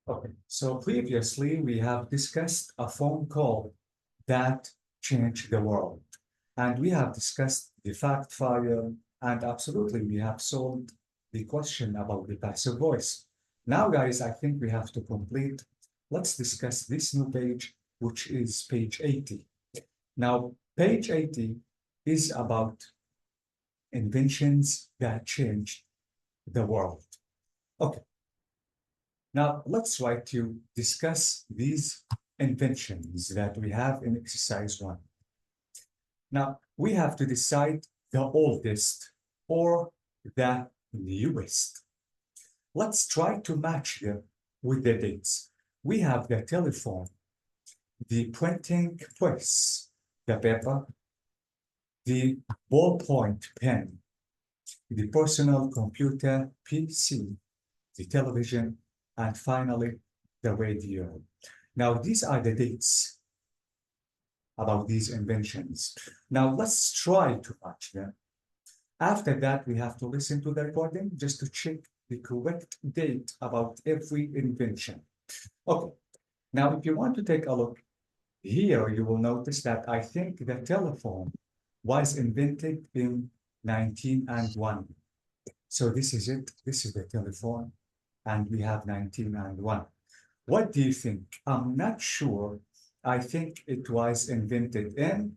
Okay, so previously we have discussed a phone call that changed the world. And we have discussed the fact fire, and absolutely we have solved the question about the passive voice. Now, guys, I think we have to complete. Let's discuss this new page, which is page 80. Now, page 80 is about inventions that changed the world. Okay, now let's try to discuss these inventions that we have in exercise one. Now we have to decide the oldest or the newest. Let's try to match them with the dates. We have the telephone, the printing press, the paper, the ballpoint pen, the personal computer PC, the television, and finally the radio. Now, these are the dates about these inventions. Now, let's try to match them. After that, we have to listen to the recording just to check the correct date about every invention. Okay, now if you want to take a look here, you will notice that I think the telephone was invented in 1901. So this is it. This is the telephone, and we have 1901. What do you think? I'm not sure. I think it was invented in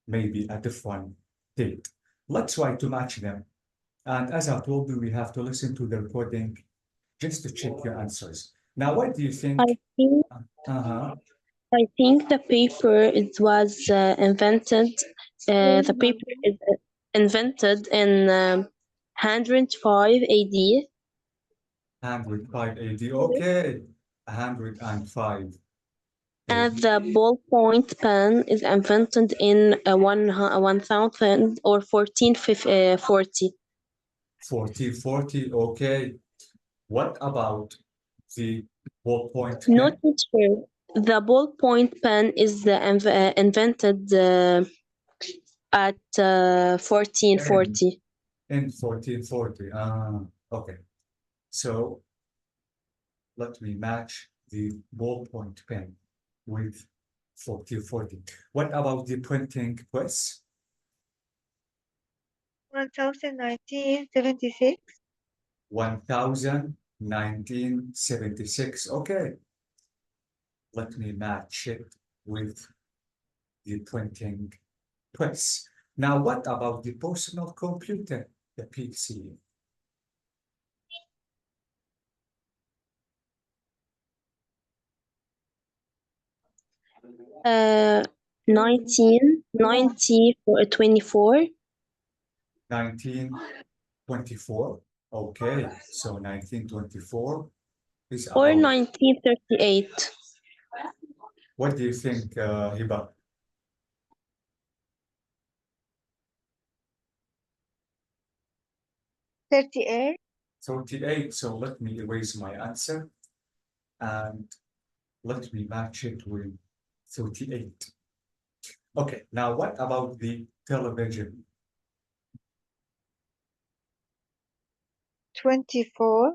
maybe a different date. Let's try to match them. And as I told you, we have to listen to the recording just to check your answers. Now, what do you think? I think Uh-huh. I think the paper it was invented. The paper is invented in 105 AD. 105 AD. Okay. 105 And AD. the ballpoint pen is invented in 1000 or 1440. 1440. Okay. What about the ballpoint No pen? teacher. The ballpoint pen is invented at 1440. In 1440. Okay. So let me match the ballpoint pen with 1440. What about the printing press? 1976. 1976. Okay. Let me match it with the printing press. Now, what about the personal computer, the PC? 1990 for 24 1924. Okay, so 1924 is or about, 1938. what do you think, Hiba? 38. 38. So let me erase my answer and let me match it with 38. Okay, now what about the television? 24.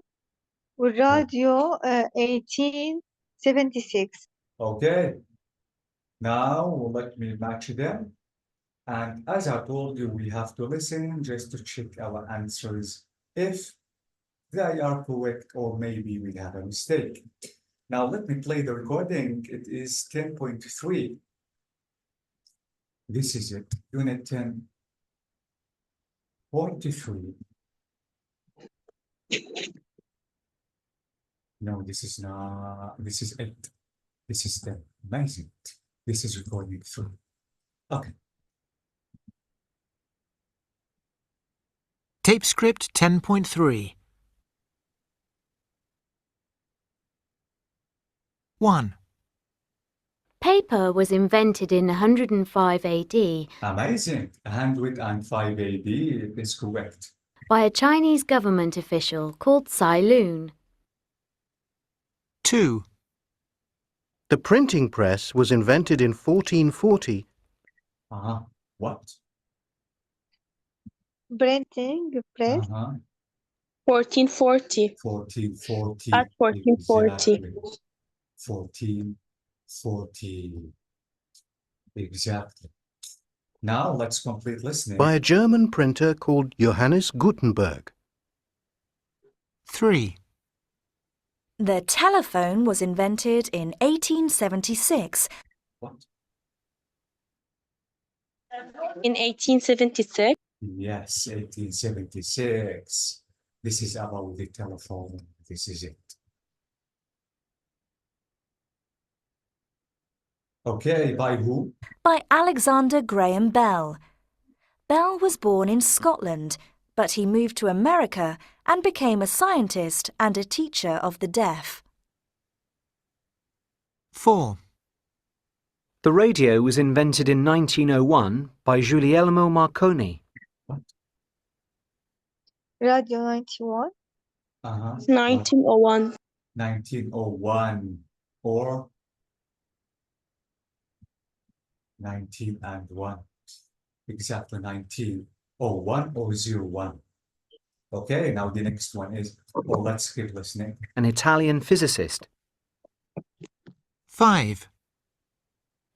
Radio 1876. Okay, now let me match them. And as I told you, we have to listen just to check our answers if they are correct or maybe we have a mistake. Now let me play the recording. It is 10.3. This is it, unit 10.3. No, this is not, this is 8. This is 10. Amazing. This is recording 3. Okay. Tape script 10.3. 1. Paper was invented in 105 AD Amazing. 105 AD is correct. by a Chinese government official called Tsai Lun. 2. The printing press was invented in 1440. What? Printing press. 1440. 1440. At 1440. Exactly. 1440. Exactly. Now let's complete listening. By a German printer called Johannes Gutenberg. 3. The telephone was invented in 1876. What? In 1876. Yes, 1876. This is about the telephone. This is it. Okay, by who? By Alexander Graham Bell. Bell was born in Scotland, but he moved to America and became a scientist and a teacher of the deaf. 4. The radio was invented in 1901 by Guglielmo Marconi. Radio 91. 1901. 1901 or 19 and 1. Exactly 1901 or 01. Okay, now the next one is, oh, let's keep listening. An Italian physicist. 5.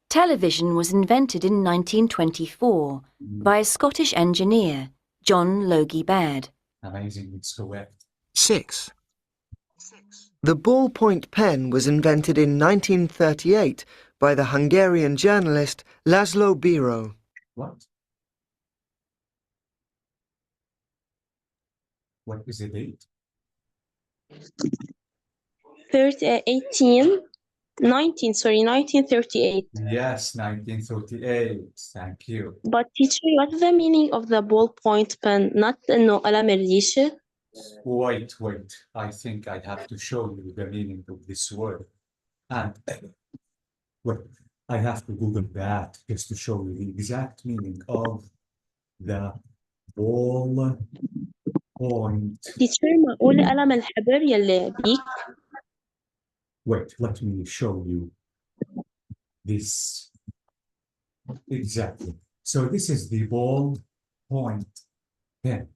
Television was invented in 1924 by a Scottish engineer, John Logie Baird. Amazing, it's correct. 6. The ballpoint pen was invented in 1938 by the Hungarian journalist Laszlo Biro. What? What is the date? 1938. Yes, 1938. Thank you. But teacher, what is the meaning of the ballpoint pen? Not إنه قلم الريشة. Wait. I think I have to show you the meaning of this word. And wait, I have to Google that just to show you the exact meaning of the ball point. Teacher, معقول قلم الحبر يلي بيك؟ Wait, let me show you this. Exactly. So this is the ball point pen.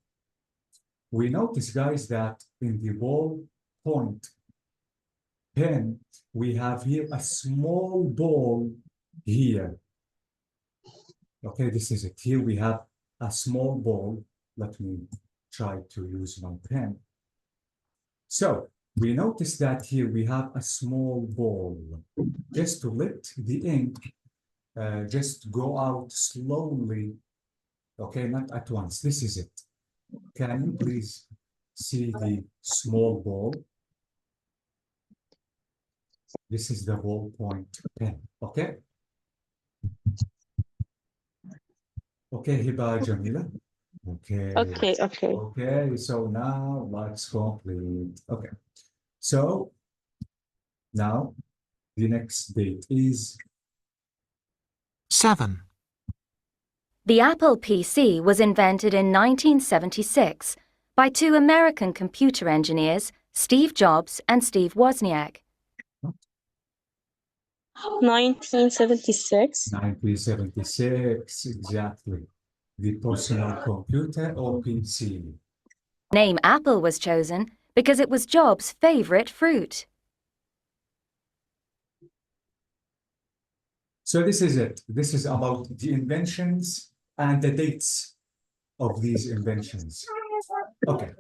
We notice, guys, that in the ball point pen, we have here a small ball here. Okay, this is it. Here we have a small ball. Let me try to use my pen. So we notice that here we have a small ball. Just to let the ink just go out slowly. Okay, not at once. This is it. Can you please see the small ball? This is the ballpoint pen. Okay? Okay, Hiba Jamila. Okay. Okay, so now let's complete. Okay. So now the next date is 7. The Apple PC was invented in 1976 by two American computer engineers, Steve Jobs and Steve Wozniak. 1976. 1976, exactly. The personal computer or PC. Name Apple was chosen because it was Jobs' favorite fruit. So this is it. This is about the inventions and the dates of these inventions. Okay.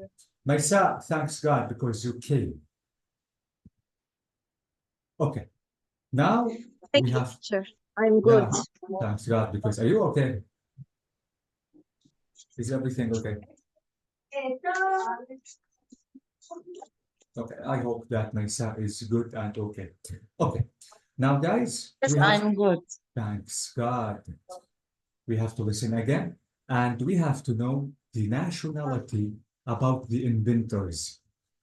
Maisa, thanks God because you came. Okay. Now Thank we you, have. teacher. I'm good. Yeah, thanks God because are you okay? Is everything okay? Okay, I hope that Maisa is good and okay. Okay. Now, guys, Yes, we have. I'm good. Thanks God. We have to listen again, and we have to know the nationality about the inventors.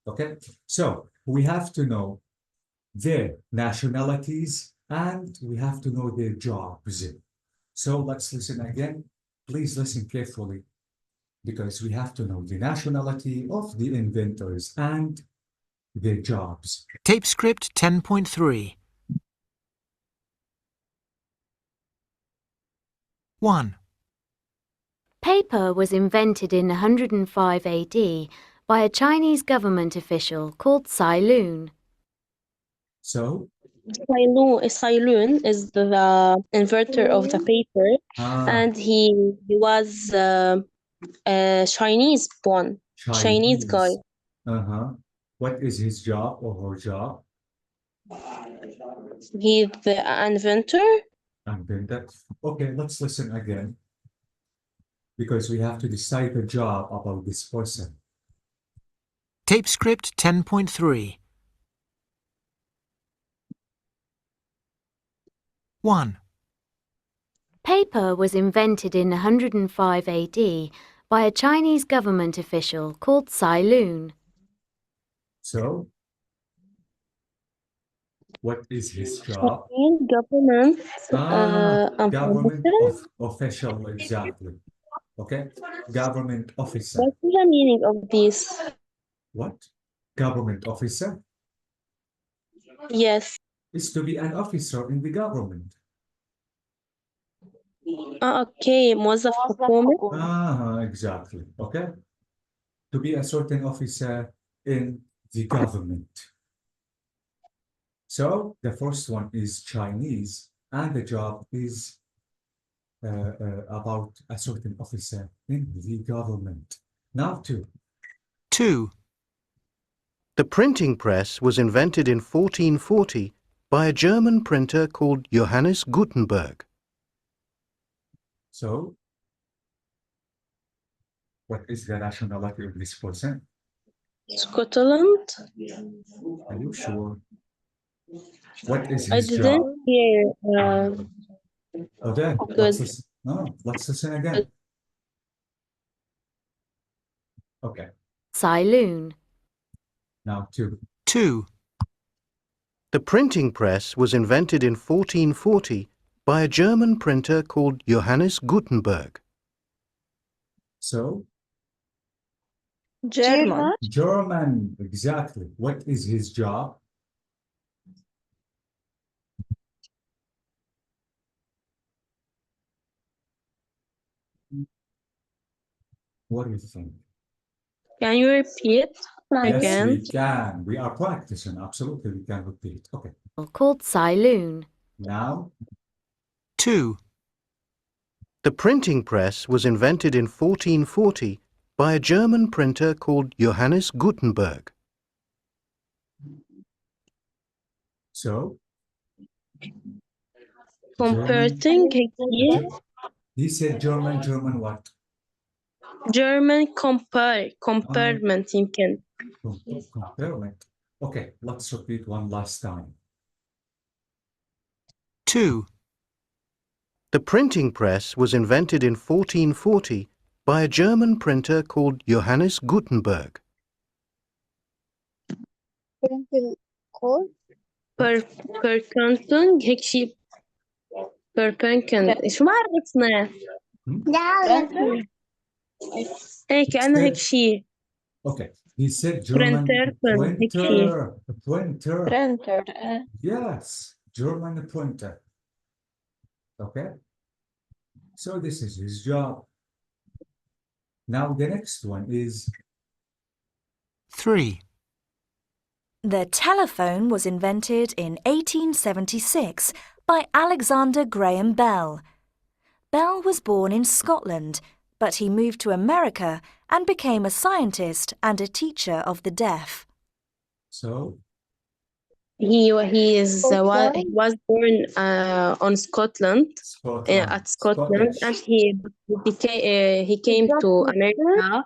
Okay, so we have to know their nationalities and we have to know their jobs. So let's listen again. Please listen carefully because we have to know the nationality of the inventors and their jobs. Tape script 10.3. 1. Paper was invented in 105 AD by a Chinese government official called Tsai Lun. So, Cylun is the inventor of the paper, and he was a Chinese one, Chinese guy. Uh-huh. What is his job or her job? He's the inventor. And then that, okay, let's listen again. Because we have to decide the job about this person. Tape script 10.3. 1. Paper was invented in 105 AD by a Chinese government official called Tsai Lun. So, what is his job? Government. Government official, exactly. Okay, government officer. What's the meaning of this? What? Government officer Yes. is to be an officer in the government. Okay. موظف حكومة. Exactly. Okay. To be a certain officer in the government. So the first one is Chinese, and the job is about a certain officer in the government. Now 2. 2. The printing press was invented in 1440 by a German printer called Johannes Gutenberg. So, what is the nationality of this person? Scotland. Are you sure? What is I his job? didn't hear. Okay, Good. let's listen again. Okay, Tsai Lun. now 2. 2. The printing press was invented in 1440 by a German printer called Johannes Gutenberg. So, German. German, exactly. What is his job? What do you think? Can you repeat Yes, again? we can. We are practicing. Absolutely, we can repeat. Okay, Called Tsai Lun. now 2. The printing press was invented in 1440 by a German printer called Johannes Gutenberg. so Comparing here. he said German what? German compartment يمكن. Comparement. Okay, let's repeat one last time. 2. The printing press was invented in 1440 by a German printer called Johannes Gutenberg. Printer code. Perkanton هيك شيء. شو ما عرفنا. ايه كأنه هيك شيء. Okay, he said German Printer. printer. Yes, German printer. Okay, so this is his job. Now the next one is 3. The telephone was invented in 1876 by Alexander Graham Bell. Bell was born in Scotland, but he moved to America and became a scientist and a teacher of the deaf. so He was born on Scotland. At Scotland, Scottish. and he came to America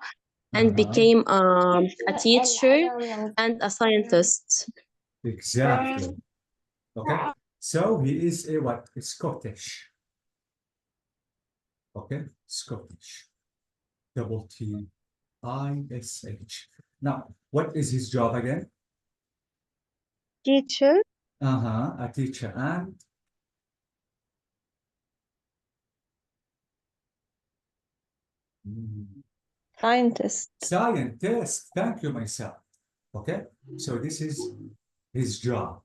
and became a teacher and a scientist. Exactly. Okay, so he is a what? A Scottish. Okay, Scottish. Double T-I-S-H. Now, what is his job again? Teacher. A teacher and Scientist. scientist. Thank you, myself. Okay, so this is his job.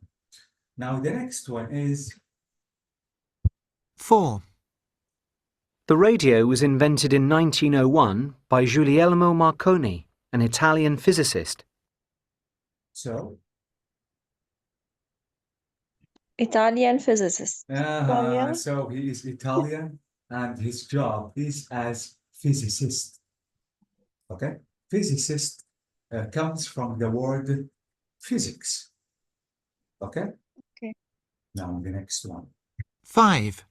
Now, the next one is 4. The radio was invented in 1901 by Guglielmo Marconi, an Italian physicist. So, Italian physicist. so he is Italian and his job is as physicist. Okay? Physicist comes from the word physics. Okay? Okay. Now the next one. 5.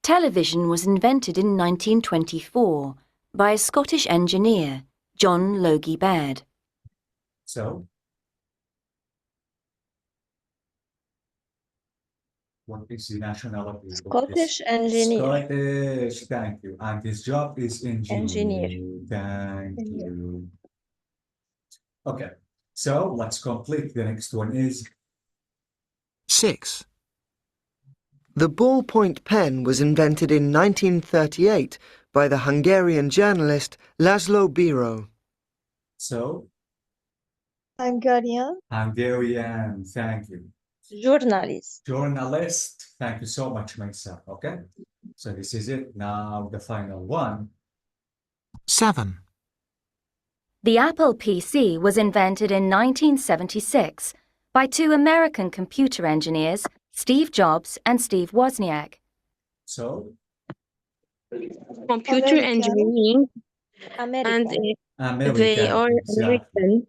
Television was invented in 1924 by a Scottish engineer, John Logie Baird. So, what is the nationality of this? Scottish engineer. Scottish, thank you. And his job is engineer. Engineer. Thank Engineer. you. Okay, so let's complete. The next one is 6. The ballpoint pen was invented in 1938 by the Hungarian journalist Laszlo Biro. so Hungarian Hungarian. Thank you. journalist. Journalist. Thank you so much, Maisa. Okay, so this is it. Now the final one. 7. The Apple PC was invented in 1976 by two American computer engineers, Steve Jobs and Steve Wozniak. So Computer American. engineering, and American. they are exactly. American,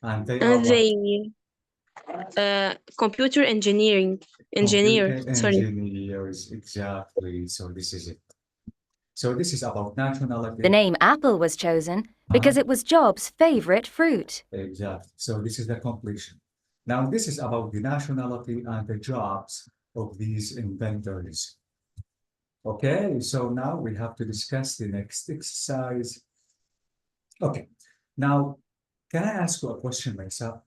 And they are and what? they computer engineering engineer. Computer Sorry. engineers, exactly. So this is it. So this is about nationality. The name Apple was chosen because it was Jobs' favorite fruit. Exactly. So this is the completion. Now this is about the nationality and the jobs of these inventors. Okay, so now we have to discuss the next exercise. Okay, now can I ask you a question, myself?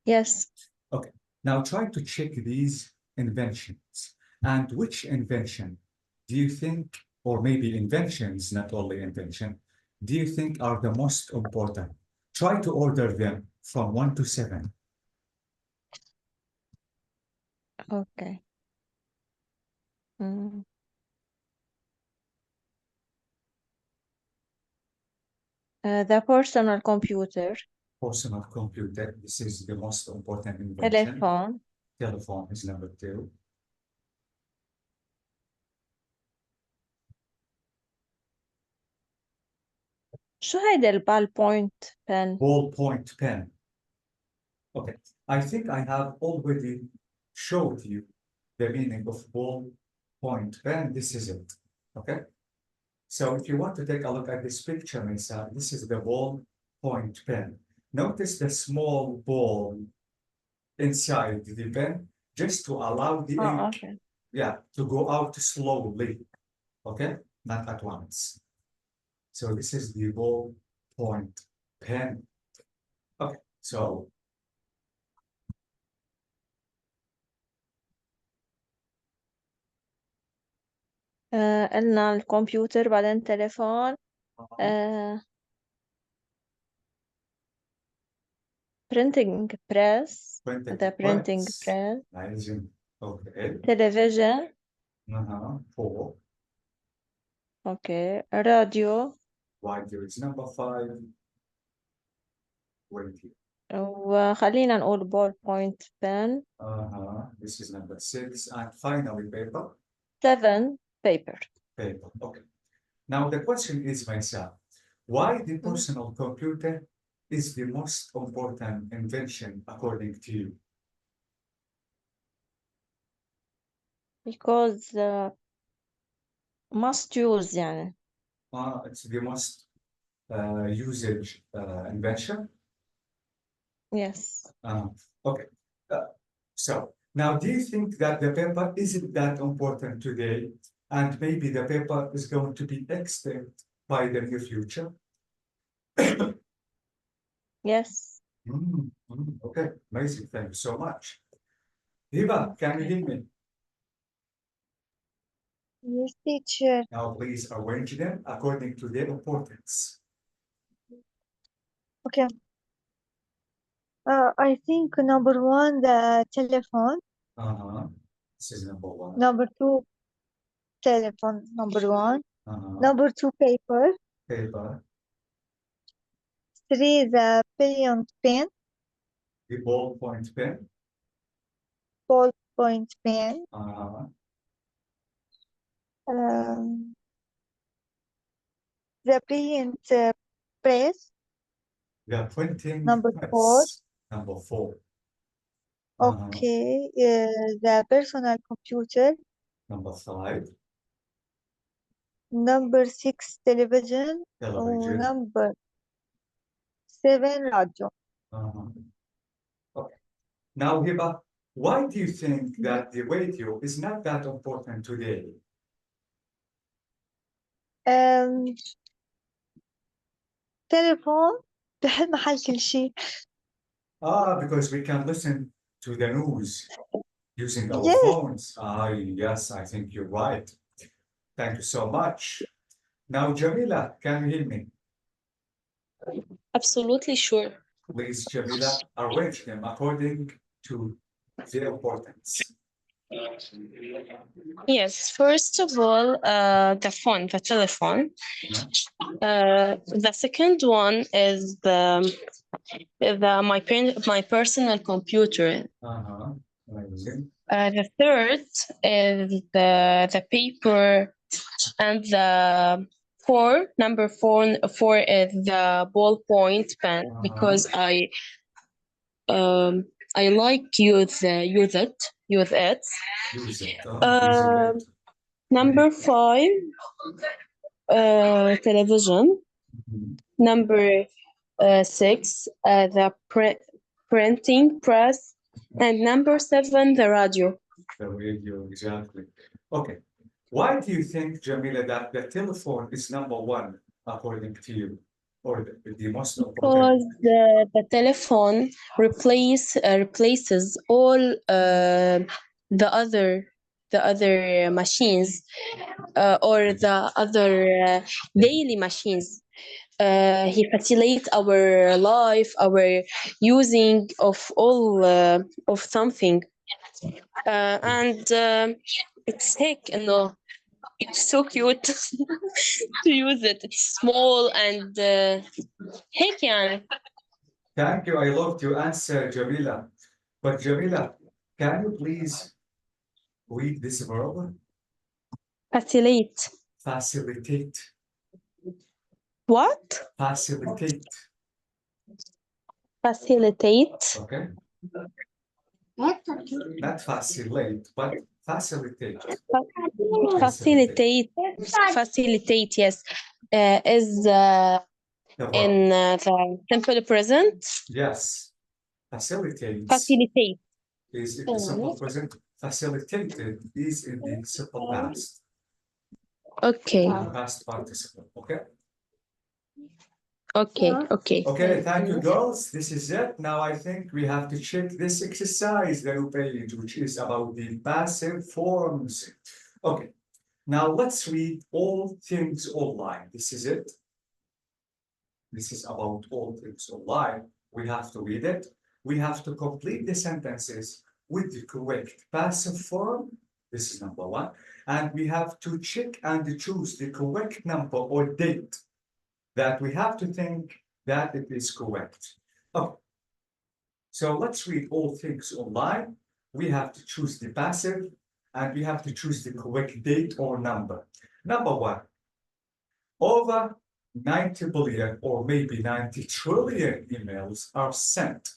Yes. Okay, now try to check these inventions. And which invention do you think, or maybe inventions, not only invention, do you think are the most important? Try to order them from 1 to 7. Okay. Mm. The personal computer. Personal computer, this is the most important invention. Telephone. Telephone is number 2. شو هيدا البالبوينت pen؟ Ballpoint pen. Okay, I think I have already showed you the meaning of ballpoint pen. This is it. Okay. So if you want to take a look at this picture, Misa, this is the ballpoint pen. Notice the small ball inside the pen, just to allow the ink, okay. to go out slowly. Okay, not at once. So this is the ballpoint pen. Okay, so قلنا الكمبيوتر بعدين تليفون printing press. The printing press. Amazing. Okay. Television. 4. Okay. Radio. Radio is number 5. 20. وخلينا نقول ballpoint pen. This is number 6. And finally, paper. 7. Paper. Paper. Okay. Now the question is, myself, why the personal computer is the most important invention according to you? Because must use يعني. It's the most usage invention. Yes. Okay. So now, do you think that the paper isn't that important today, and maybe the paper is going to be extinct by the near future? Yes. Okay, amazing. Thank you so much. Hiba, can you hear me? Yes, teacher. Now, please arrange them according to their importance. Okay. I think number 1, the telephone. This is number 1. Number 2, telephone. Number 1. Number 2, paper. Paper. 3, the brilliant pen. The ballpoint pen. Ballpoint pen. The brilliant press. The printing Number press. 4. Number 4. Okay. The personal computer. Number 5. Number 6, television. Television. Number 7, radio. Okay. Now, Hiba, why do you think that the radio is not that important today? تليفون بحل محل كل شيء. Because we can listen to the news using our Yes. phones. Yes, I think you're right. Thank you so much. Now, Jamila, can you hear me? Absolutely sure. Please, Jamila, arrange them according to their importance. Yes, first of all, the phone, the telephone. The second one is my personal computer. Amazing. The third is the paper, and the number four is the ballpoint pen, because I like use it. Use it. Number 5, television. Number 6, the printing press, and number 7, the radio. The radio, exactly. Okay. Why do you think, Jamila, that the telephone is number 1 according to you, or the most important? Because the telephone replaces all the other machines, or the other daily machines. He facilitates our life, our using of all of something, and it's sick, it's so cute to use it. It's small and heck, يعني. Thank you. I loved your answer, Jamila. But Jamila, can you please read this verb? Facilitate. Facilitate. What? Facilitate. Facilitate. Okay. Not facilitate, but facilitate. Facilitate, yes. Is in the simple present. Yes. Facilitate. Facilitate. Is in the simple present. Facilitated is in the simple past. Okay. Past participle. Okay. Okay. Okay, thank you, girls. This is it. Now I think we have to check this exercise, the new page, which is about the passive forms. Okay, now let's read all things online. This is it. This is about all things online. We have to read it. We have to complete the sentences with the correct passive form. This is number 1. And we have to check and choose the correct number or date that we have to think that it is correct. Okay. So let's read all things online. We have to choose the passive, and we have to choose the correct date or number. Number 1, over 90 billion or maybe 90 trillion emails are sent.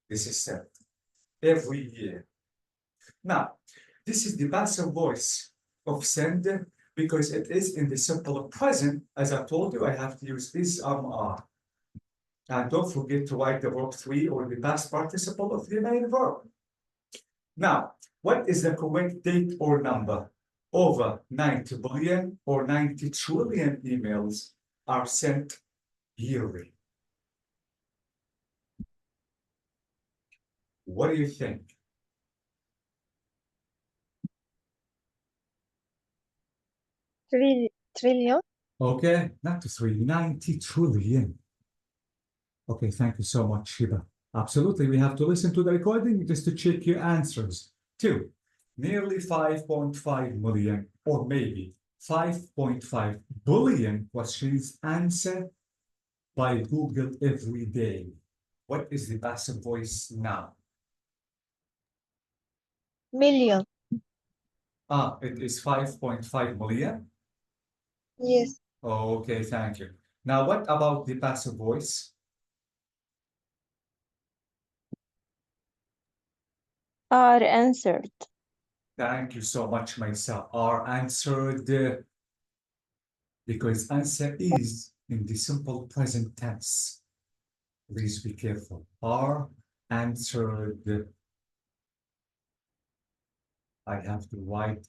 This is sent every year. Now, this is the passive voice of sender, because it is in the simple present. As I told you, I have to use is, are. And don't forget to write the verb 3 or the past participle of the main verb. Now, what is the correct date or number? Over 90 billion or 90 trillion emails are sent yearly. What do you think? Trillion. Okay, not to 3, 90 trillion. Okay, thank you so much, Shiba. Absolutely, we have to listen to the recording just to check your answers. 2, nearly 5.5 million, or maybe 5.5 billion questions answered by Google every day. What is the passive voice now? Million. It is 5.5 million. Yes. Okay, thank you. Now, what about the passive voice? Are answered. Thank you so much, Maisa. Are answered because answer is in the simple present tense. Please be careful. Are answered. I have to write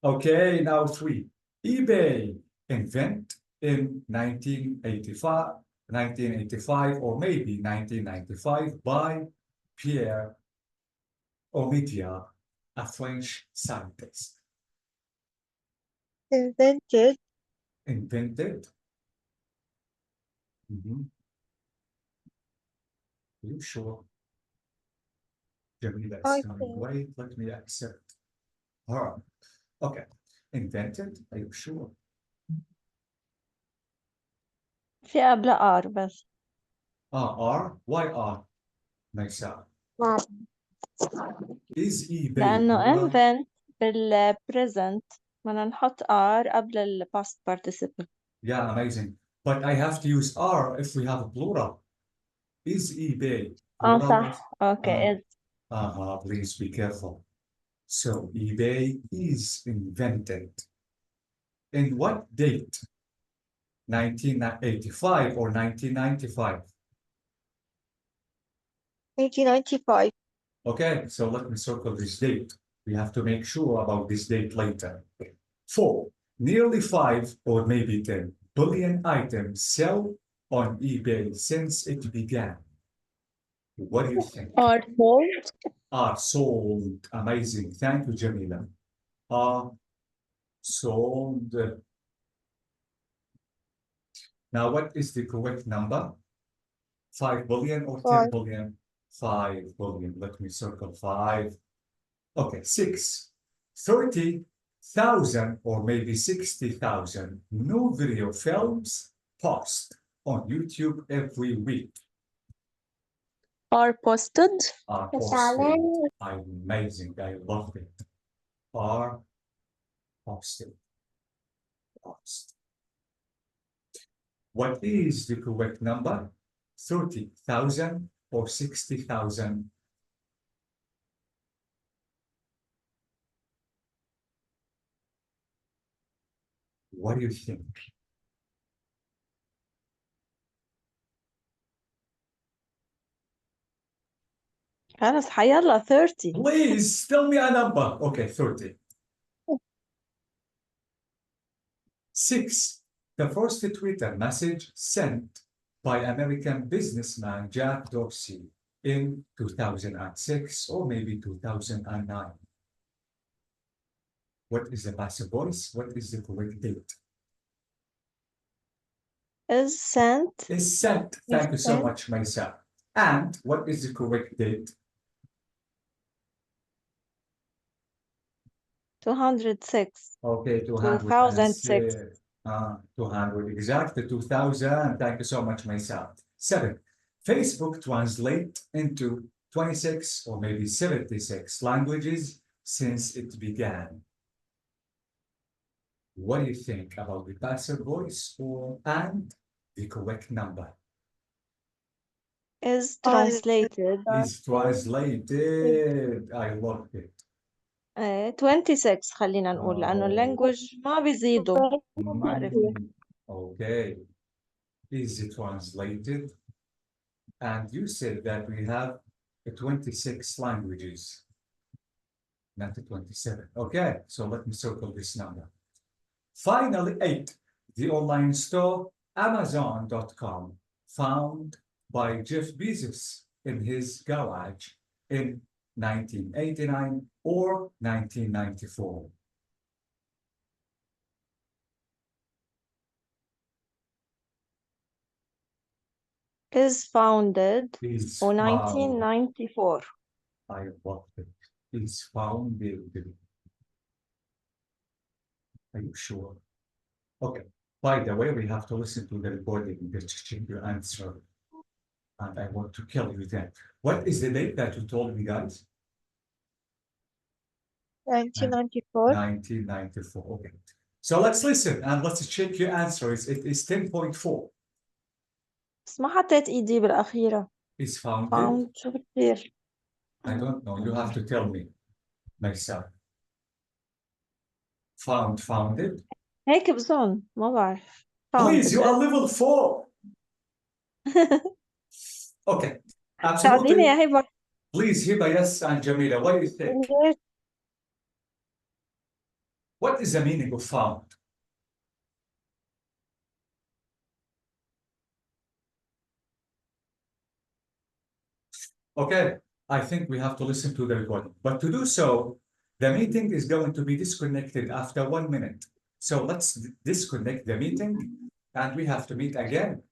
Okay, now 3. eBay invent in 1985 or maybe 1995 by Pierre Omidyar, a French scientist. Invented. Invented. Are you sure? Jamila is coming. Wait, let me accept her. Okay. Invented, are you sure? في قبل R بس. R? Why R? Maisa. Is eBay لأنه plural? invent بالpresent بدنا نحط R قبل ال past participle. Yeah, amazing. But I have to use R if we have a plural. Is eBay plural? صح. Okay. Is. Please be careful. So eBay is invented. In what date? 1985 or 1995? 1995. Okay, so let me circle this date. We have to make sure about this date later. 4. Nearly 5 or maybe 10 billion items sell on eBay since it began. What do you think? Are sold. Are sold. Amazing. Thank you, Jamila. Are sold. Now, what is the correct number? 5 billion or 10 billion? 5 billion. Let me circle 5. Okay, 6. 30,000 or maybe 60,000 new video films post on YouTube every week. Are posted. Are posted. Amazing. I love it. Are posted. Post. What is the correct number? 30,000 or 60,000? What do you think? خلص حيلا 30. Please tell me a number. Okay, 30. 6. The first Twitter message sent by American businessman Jack Dorsey in 2006 or maybe 2009. What is the passive voice? What is the correct date? Is sent. Is sent. Thank you so much, Maisa. And what is the correct date? 206. Okay, 2006. 200, exactly 2000. Thank you so much, Maisa. 7. Facebook translate into 26 or maybe 76 languages since it began. What do you think about the passive voice and the correct number? Is translated. Is translated. I love it. 26 خلينا نقول لأنه اللانجوج ما بيزيدوا. Okay. Is it translated? And you said that we have 26 languages, not 27. Okay, so let me circle this number. Finally, 8. The online store Amazon.com, found by Jeff Bezos in his garage in 1989 or 1994. Is founded. Is or found. 1994. I love it. Is founded. Are you sure? Okay. By the way, we have to listen to the recording to check your answer. And I want to kill you then. What is the date that you told me, guys? 1994. 1994. Okay. So let's listen and let's check your answers. It is 10.4. بس ما حطيت ايدي بالأخيرة. Is founded. found شو بتصير؟ I don't know. You have to tell me myself. Founded. هيك بظن ما بعرف. Please, you are level 4. Okay. ساعديني Absolutely. يا هبة. Please, Hiba, yes, and Jamila, what do you think? What is the meaning of found? Okay, I think we have to listen to the recording. But to do so, the meeting is going to be disconnected after 1 minute. So let's disconnect the meeting and we have to meet again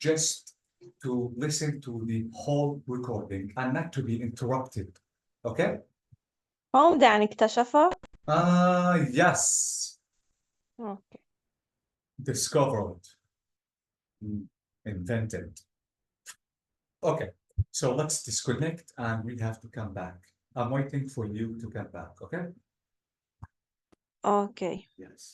just to listen to the whole recording and not to be interrupted. Okay? found يعني اكتشفها. Yes. Okay. Discovered. Invented. Okay. So let's disconnect and we have to come back. I'm waiting for you to come back, okay? Okay. Yes.